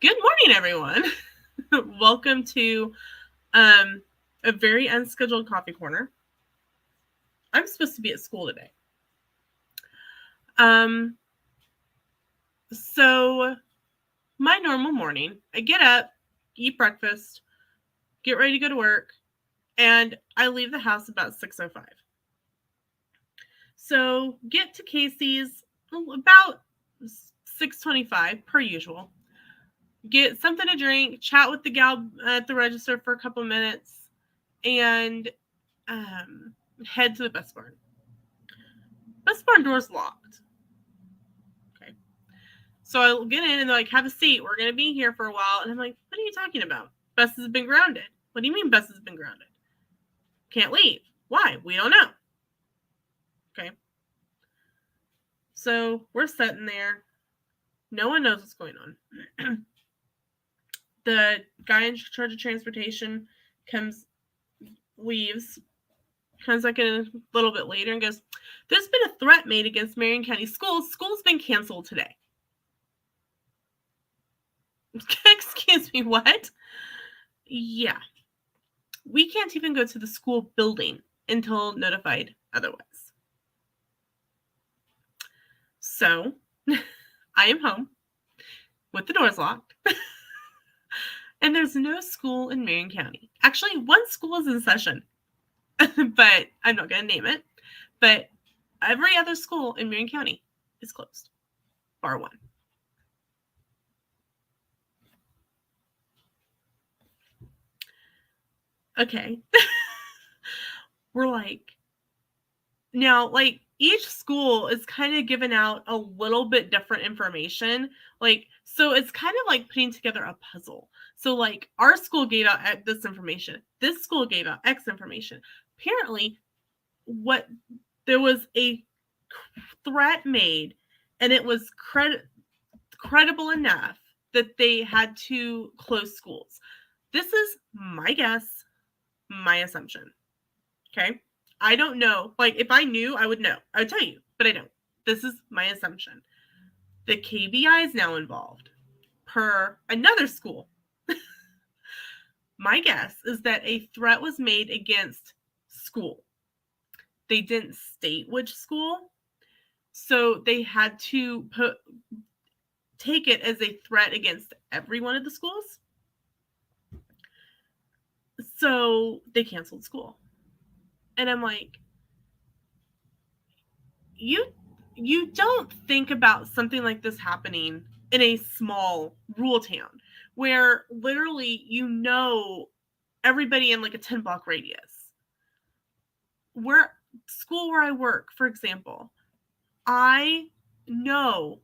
Good morning, everyone. Welcome to a very unscheduled coffee corner. I'm supposed to be at school today. Um, so my normal morning, I get up, eat breakfast, get ready to go to work, and I leave the house about 6:05. So get to Casey's about 6:25 per usual. Get something to drink, chat with the gal at the register for a couple minutes, and head to the bus barn. Bus barn door's locked. Okay. So I get in and they're like, have a seat. We're going to be here for a while. And I'm like, what are you talking about? Buses have been grounded. What do you mean buses have been grounded? Can't leave. Why? We don't know. Okay. So we're sitting there. No one knows what's going on. The guy in charge of transportation leaves, comes back in a little bit later and goes, there's been a threat made against Marion County schools. School's been canceled today. Excuse me, what? Yeah. We can't even go to the school building until notified otherwise. So I am home with the doors locked. And there's no school in Marion County. Actually, one school is in session, but I'm not going to name it. But every other school in Marion County is closed, bar one. Okay. We're like, now, like, each school is kind of giving out a little bit different information. Like, so it's kind of like putting together a puzzle. So, like, our school gave out this information. This school gave out X information. Apparently, there was a threat made, and it was credible enough that they had to close schools. This is my guess, my assumption. Okay. I don't know. Like, if I knew, I would know. I would tell you, but I don't. This is my assumption. The KBI is now involved per another school. My guess is that a threat was made against school. They didn't state which school, so they had to take it as a threat against every one of the schools. So they canceled school. And I'm like, you don't think about something like this happening in a small rural town where literally everybody in like a 10 block radius. Where I work, for example, I know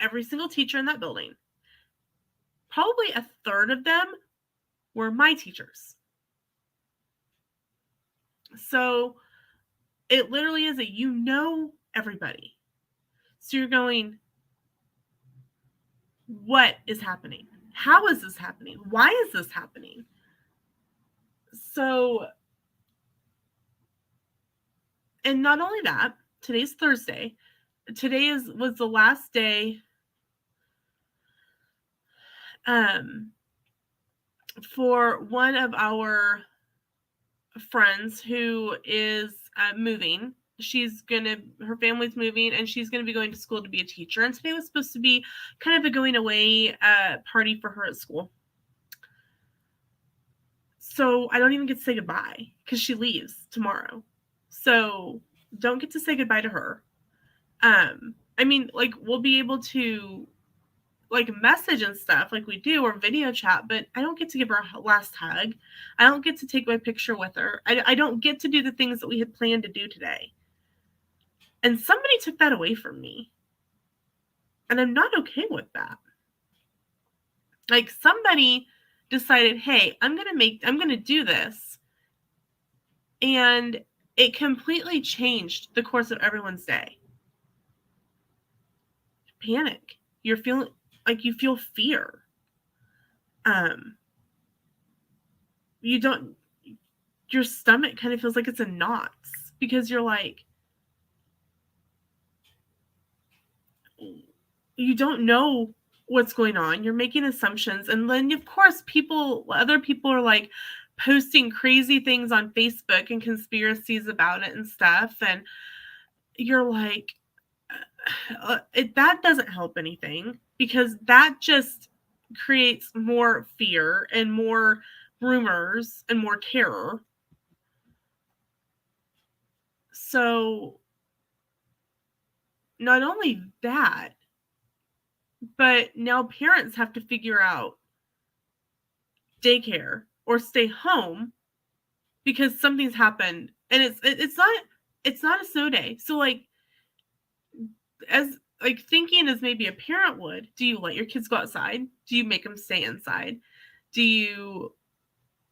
every single teacher in that building. Probably a third of them were my teachers. So it literally is everybody. So you're going, what is happening? How is this happening? Why is this happening? So, and not only that, today's Thursday. Today was the last day for one of our friends who is moving. Her family's moving, and she's going to be going to school to be a teacher. And today was supposed to be kind of a going away party for her at school. So I don't even get to say goodbye because she leaves tomorrow. So don't get to say goodbye to her. I mean, like, we'll be able to like message and stuff like we do, or video chat, but I don't get to give her a last hug. I don't get to take my picture with her. I don't get to do the things that we had planned to do today. And somebody took that away from me. And I'm not okay with that. Like, somebody decided, hey, I'm going to do this. And it completely changed the course of everyone's day. Panic. You're feeling like you feel fear. Your stomach kind of feels like it's in knots because you're like, you don't know what's going on. You're making assumptions. And then, of course, other people are like posting crazy things on Facebook and conspiracies about it and stuff. And you're like, that doesn't help anything, because that just creates more fear and more rumors and more terror. So not only that, but now parents have to figure out daycare or stay home because something's happened, and it's not a snow day. So like, as like, thinking as maybe a parent would, do you let your kids go outside? Do you make them stay inside? Do you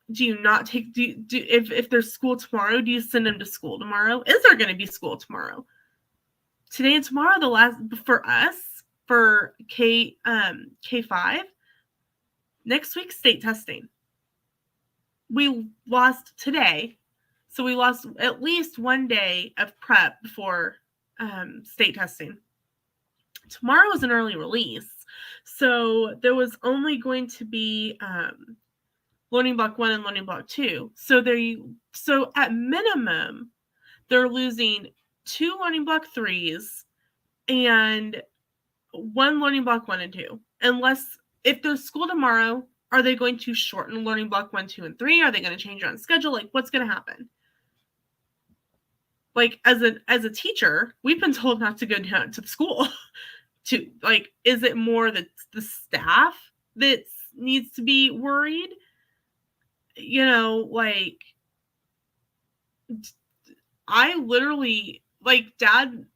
not take, if there's school tomorrow, do you send them to school tomorrow? Is there going to be school tomorrow? Today and tomorrow, the last for us, for K5, next week, state testing. We lost today, so we lost at least one day of prep before state testing. Tomorrow is an early release, so there was only going to be learning block 1 and learning block 2. So at minimum, they're losing 2 learning block 3s and 1 learning block 1 and 2. Unless, if there's school tomorrow, are they going to shorten learning block 1, 2, and 3? Are they going to change around schedule? Like, what's going to happen? Like, as a teacher, we've been told not to go down to school. To, like, is it more the staff that needs to be worried? You know, like, I literally, like, dad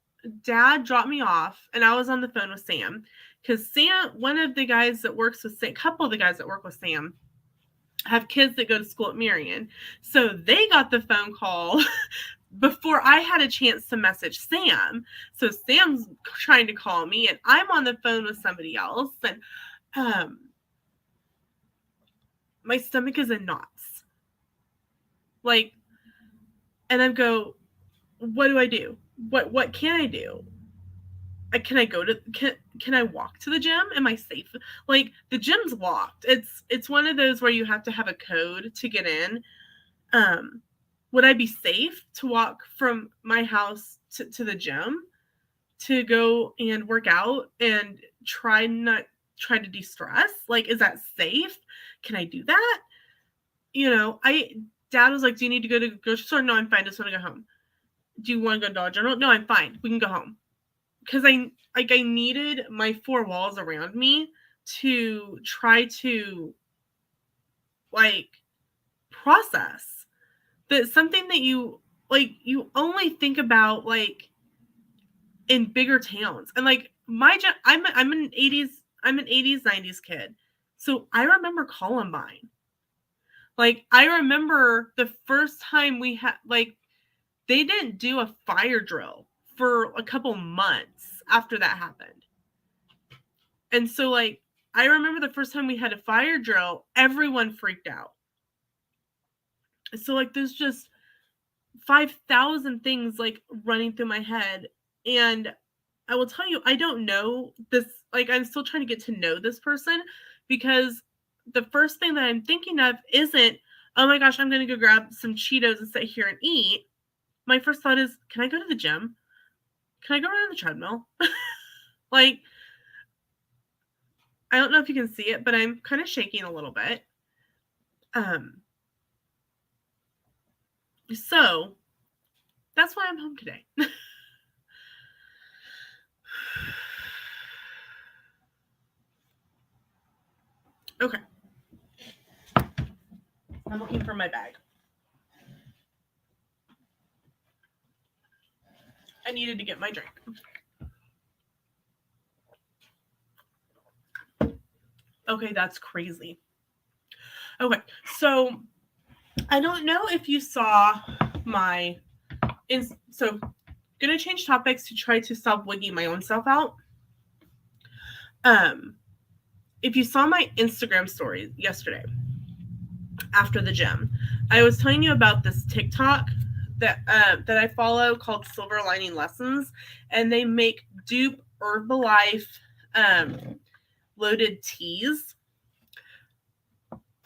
dropped me off, and I was on the phone with Sam, because Sam, one of the guys that works with Sam, a couple of the guys that work with Sam have kids that go to school at Marion. So they got the phone call before I had a chance to message Sam. So Sam's trying to call me, and I'm on the phone with somebody else, and my stomach is in knots. Like, and I go, what do I do? What can I do? Can I go to, can I walk to the gym? Am I safe? Like, the gym's locked. It's one of those where you have to have a code to get in. Would I be safe to walk from my house to the gym to go and work out and try to de-stress? Like, is that safe? Can I do that? You know, Dad was like, do you need to go to the grocery store? No, I'm fine. I just want to go home. Do you want to go to Dollar General? No, I'm fine. We can go home. Because I needed my 4 walls around me to try to, like, process that something that you only think about, like, in bigger towns. And like, I'm an 80s 90s kid, so I remember Columbine. Like, I remember the first time we had, like, they didn't do a fire drill for a couple months after that happened. And so, like, I remember the first time we had a fire drill, everyone freaked out. So, like, there's just 5,000 things, like, running through my head. And I will tell you, I don't know this, like, I'm still trying to get to know this person, because the first thing that I'm thinking of isn't, oh my gosh, I'm going to go grab some Cheetos and sit here and eat. My first thought is, can I go to the gym? Can I go around the treadmill? Like, I don't know if you can see it, but I'm kind of shaking a little bit. So that's why I'm home today. Okay. I'm looking for my bag. I needed to get my drink. Okay, that's crazy. Okay, so I don't know if you saw my, so gonna change topics to try to stop wigging my own self out. If you saw my Instagram story yesterday after the gym, I was telling you about this TikTok that I follow called Silver Lining Lessons, and they make dupe Herbalife loaded teas.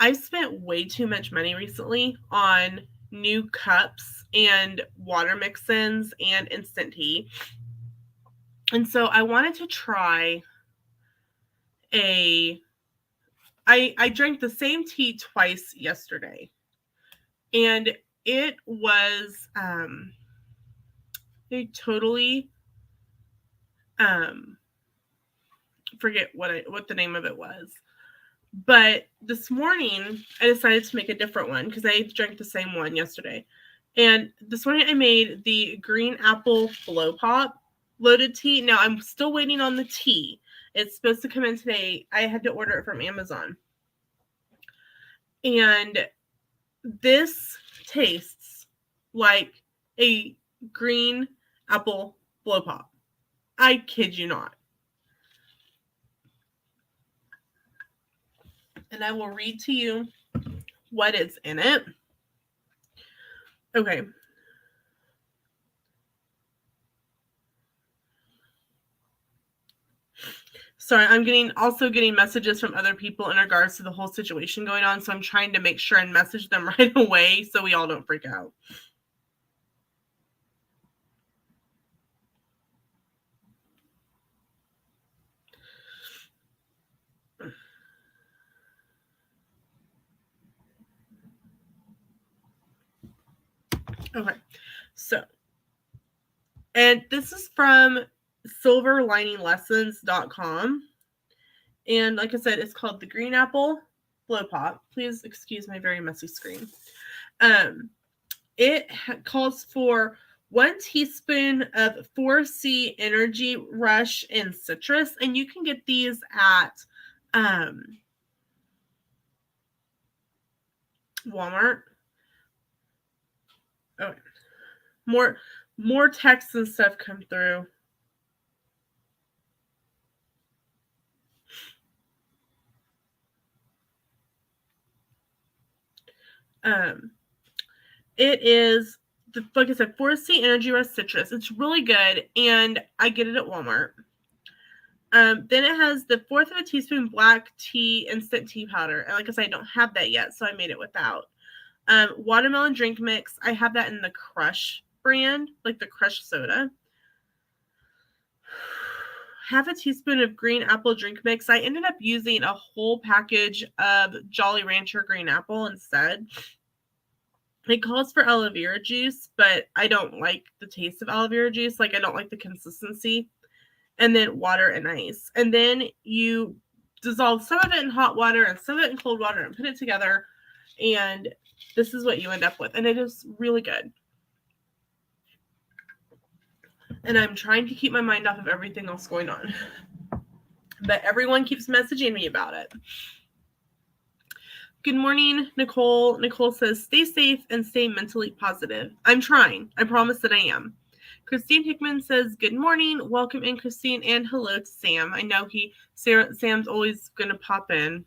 I've spent way too much money recently on new cups and water mix-ins and instant tea. And so I wanted to try I drank the same tea twice yesterday. And it was a totally forget what the name of it was. But this morning I decided to make a different one because I drank the same one yesterday. And this morning I made the green apple blow pop loaded tea. Now I'm still waiting on the tea. It's supposed to come in today. I had to order it from Amazon. And this tastes like a green apple blow pop. I kid you not. And I will read to you what is in it. Okay. Sorry, I'm also getting messages from other people in regards to the whole situation going on, so I'm trying to make sure and message them right away so we all don't freak out. Okay, so, and this is from silverlininglessons.com. And like I said, it's called the Green Apple Blow Pop. Please excuse my very messy screen. It calls for 1 teaspoon of 4C Energy Rush and Citrus. And you can get these at Walmart. Okay. More texts and stuff come through. It is, like I said, 4C Energy Rush Citrus. It's really good, and I get it at Walmart. Then it has the 1/4 of a teaspoon black tea instant tea powder. And like I said, I don't have that yet, so I made it without. Watermelon drink mix. I have that in the Crush brand, like the Crush soda. 1/2 teaspoon of green apple drink mix. I ended up using a whole package of Jolly Rancher green apple instead. It calls for aloe vera juice, but I don't like the taste of aloe vera juice. Like, I don't like the consistency. And then water and ice. And then you dissolve some of it in hot water and some of it in cold water and put it together. And this is what you end up with. And it is really good. And I'm trying to keep my mind off of everything else going on. But everyone keeps messaging me about it. Good morning, Nicole. Nicole says, stay safe and stay mentally positive. I'm trying. I promise that I am. Christine Hickman says, good morning. Welcome in, Christine, and hello to Sam. I know Sam's always going to pop in.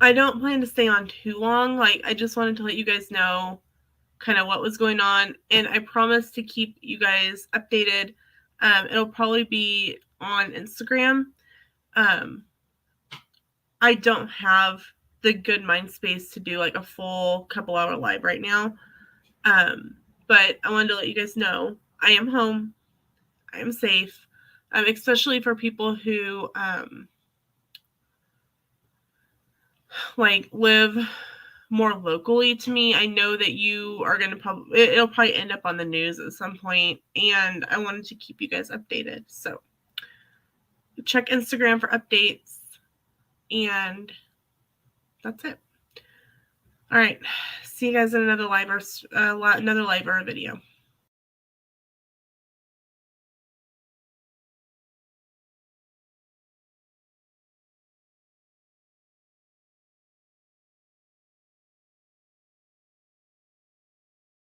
I don't plan to stay on too long. Like, I just wanted to let you guys know kind of what was going on, and I promise to keep you guys updated. It'll probably be on Instagram. I don't have the good mind space to do like a full couple hour live right now. But I wanted to let you guys know I am home. I am safe. Especially for people who like live more locally to me. I know that you are going to it'll probably end up on the news at some point, and I wanted to keep you guys updated. So check Instagram for updates, and that's it. All right. See you guys in another live or video.